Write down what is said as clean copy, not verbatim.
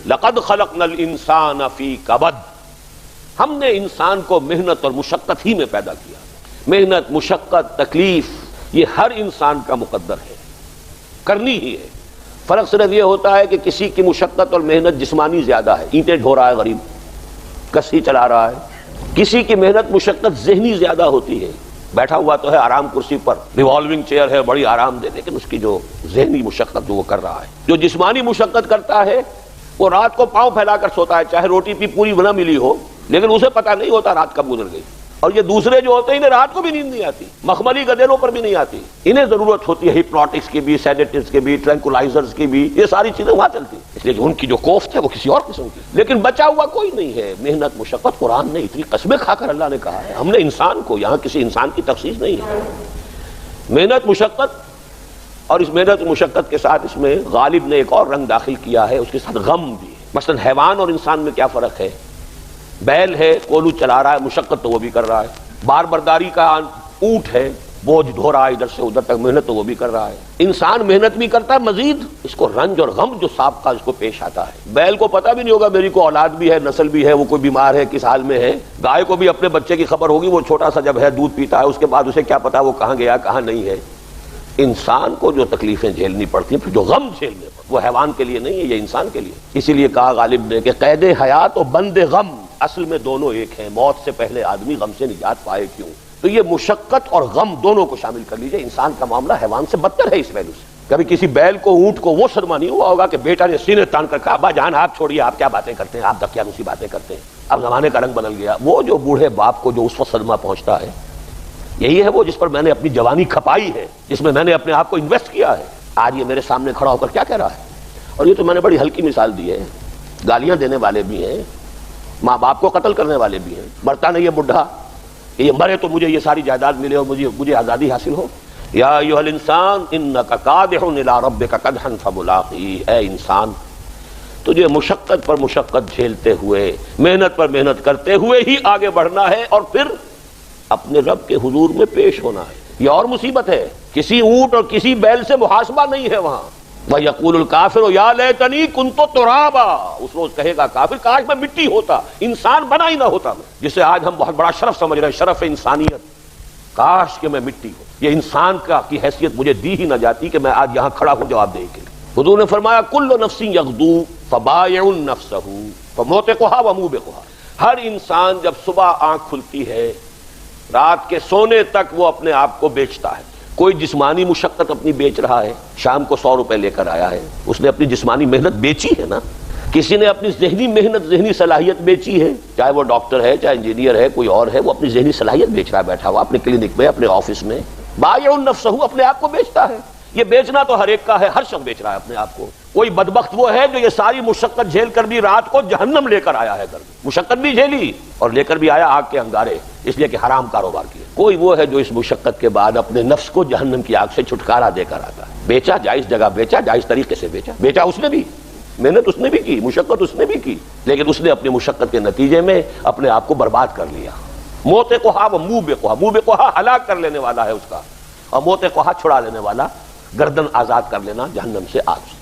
لقد خلقنا الانسان فی کبد، ہم نے انسان کو محنت اور مشقت ہی میں پیدا کیا۔ محنت، مشقت، تکلیف یہ ہر انسان کا مقدر ہے، کرنی ہی ہے۔ فرق صرف یہ ہوتا ہے کہ کسی کی مشقت اور محنت جسمانی زیادہ ہے، اینٹیں ڈھو رہا ہے غریب، کسی چلا رہا ہے۔ کسی کی محنت مشقت ذہنی زیادہ ہوتی ہے، بیٹھا ہوا تو ہے آرام کرسی پر، ریوالونگ چیئر ہے، بڑی آرام دہ، لیکن اس کی جو ذہنی مشقت جو وہ کر رہا ہے۔ جو جسمانی مشقت کرتا ہے وہ رات کو پاؤں پھیلا کر سوتا ہے، چاہے روٹی بھی پوری نہ ملی ہو، لیکن اسے پتہ نہیں ہوتا رات کب گزر گئی۔ اور یہ دوسرے جو ہوتے ہیں انہیں رات کو بھی نیند نہیں آتی، مخملی گدیلوں پر بھی نہیں آتی، انہیں ضرورت ہوتی ہے ہپنوٹکس کی بھی، سیڈیٹیوز کی بھی، ٹرینکولائزرز کی بھی، یہ ساری چیزیں وہاں چلتی ہیں، اس لیے کہ ان کی جو کوفت ہے وہ کسی اور قسم کی۔ لیکن بچا ہوا کوئی نہیں ہے۔ محنت، مشقت، قرآن نے اتنی قسمیں کھا کر اللہ نے کہا ہے، ہم نے انسان کو، یہاں کسی انسان کی تخصیص نہیں ہے۔ محنت، مشقت، اور اس محنت مشقت کے ساتھ اس میں غالب نے ایک اور رنگ داخل کیا ہے، اس کے ساتھ غم بھی ہے۔ مثلا حیوان اور انسان میں کیا فرق ہے؟ بیل ہے، کولو چلا رہا ہے، مشقت تو وہ بھی کر رہا ہے۔ بار برداری کا اونٹ ہے، بوجھ ڈھو رہا ہے ادھر سے ادھر تک، محنت تو وہ بھی کر رہا ہے۔ انسان محنت بھی کرتا ہے، مزید اس کو رنج اور غم جو سابقہ اس کو پیش آتا ہے۔ بیل کو پتہ بھی نہیں ہوگا میری کو اولاد بھی ہے، نسل بھی ہے، وہ کوئی بیمار ہے، کس حال میں ہے۔ گائے کو بھی اپنے بچے کی خبر ہوگی، وہ چھوٹا سا جب ہے دودھ پیتا ہے، اس کے بعد اسے کیا پتا وہ کہاں گیا کہاں نہیں ہے۔ انسان کو جو تکلیفیں جھیلنی پڑتی ہیں، پھر جو غم جھیلنے پڑتے وہ حیوان کے لیے نہیں ہے، یہ انسان کے لیے۔ اسی لیے کہا غالب نے کہ قید حیات و بند غم اصل میں دونوں ایک ہیں، موت سے پہلے آدمی غم سے نجات پائے کیوں؟ تو یہ مشقت اور غم دونوں کو شامل کر لیجئے۔ انسان کا معاملہ حیوان سے بدتر ہے اس پہلو سے۔ کبھی کسی بیل کو، اونٹ کو وہ صدمہ نہیں ہوا ہوگا کہ بیٹا نے سینے تان کر کہا ابا جان آپ چھوڑیے، آپ کیا باتیں کرتے ہیں، آپ دقیانوسی باتیں کرتے ہیں، اب زمانے کا رنگ بدل گیا۔ وہ جو بوڑھے باپ کو جو اس وقت صدمہ پہنچتا ہے، یہی ہے وہ جس پر میں نے اپنی جوانی کھپائی ہے، جس میں نے اپنے آپ کو انویسٹ کیا ہے۔ آج یہ میرے سامنے کھڑا ہو کر کیا کہہ رہا ہے؟ اور یہ تو میں نے بڑی ہلکی مثال دی ہے، گالیاں دینے والے بھی ہیں، ماں باپ کو قتل کرنے والے بھی ہیں۔ مرتا نہیں یہ بڈھا کہ یہ مرے تو مجھے یہ ساری جائیداد ملے اور مجھے آزادی حاصل ہو۔ یا ایھا الانسان انک کادح الی ربک کدحا فملاقیہ، اے انسان تجھے مشقت پر مشقت جھیلتے ہوئے، محنت پر محنت کرتے ہوئے ہی آگے بڑھنا ہے، اور پھر اپنے رب کے حضور میں پیش ہونا ہے۔ یہ اور مصیبت ہے، کسی اونٹ اور کسی بیل سے محاسبہ نہیں ہے وہاں۔ وَيَقُولُ الْكَافِرُ يَا لَيْتَنِي كُنتُ تُرَابًا، اس روز کہے گا کافر کاش میں مٹی ہوتا، انسان بنا ہی نہ ہوتا میں، جسے آج ہم بہت بڑا شرف سمجھ رہے ہیں، شرف انسانیت۔ کاش کہ میں مٹی ہوں، یہ انسان کی حیثیت مجھے دی ہی نہ جاتی کہ میں آج یہاں کھڑا ہوں جواب دے کے۔ حضور نے فرمایا کل نفس یغدو فبائع نفسہ فموتقها وموبقها، ہر انسان جب صبح آنکھ کھلتی ہے رات کے سونے تک وہ اپنے آپ کو بیچتا ہے۔ کوئی جسمانی مشقت اپنی بیچ رہا ہے، شام کو 100 روپے لے کر آیا ہے، اس نے اپنی جسمانی محنت بیچی ہے نا۔ کسی نے اپنی ذہنی محنت، ذہنی صلاحیت بیچی ہے، چاہے وہ ڈاکٹر ہے، چاہے انجینئر ہے، کوئی اور ہے، وہ اپنی ذہنی صلاحیت بیچ رہا ہے بیٹھا ہوا اپنے کلینک میں، اپنے آفس میں۔ بائع نفسہ، اپنے آپ کو بیچتا ہے۔ یہ بیچنا تو ہر ایک کا ہے، ہر شخص بیچ رہا ہے اپنے آپ کو۔ کوئی بدبخت وہ ہے جو یہ ساری مشقت جھیل کر بھی رات کو جہنم لے کر آیا ہے گھر میں، مشقت بھی جھیلی اور لے کر بھی آیا آگ کے انگارے، اس لیے کہ حرام کاروبار کیا۔ کوئی وہ ہے جو اس مشقت کے بعد اپنے نفس کو جہنم کی آگ سے چھٹکارا دے کر آتا ہے۔ بیچا، جائز جگہ بیچا، جائز طریقے سے بیچا، بیچا اس نے بھی، محنت اس نے بھی کی، مشقت اس نے بھی کی، لیکن اس نے اپنی مشقت کے نتیجے میں اپنے آپ کو برباد کر لیا۔ موتقھا و موبقھا، موبقھا ہلاک کر لینے والا ہے اس کا، اور موتقھا چھڑا لینے والا، گردن آزاد کر لینا جہنم سے، آگ سے۔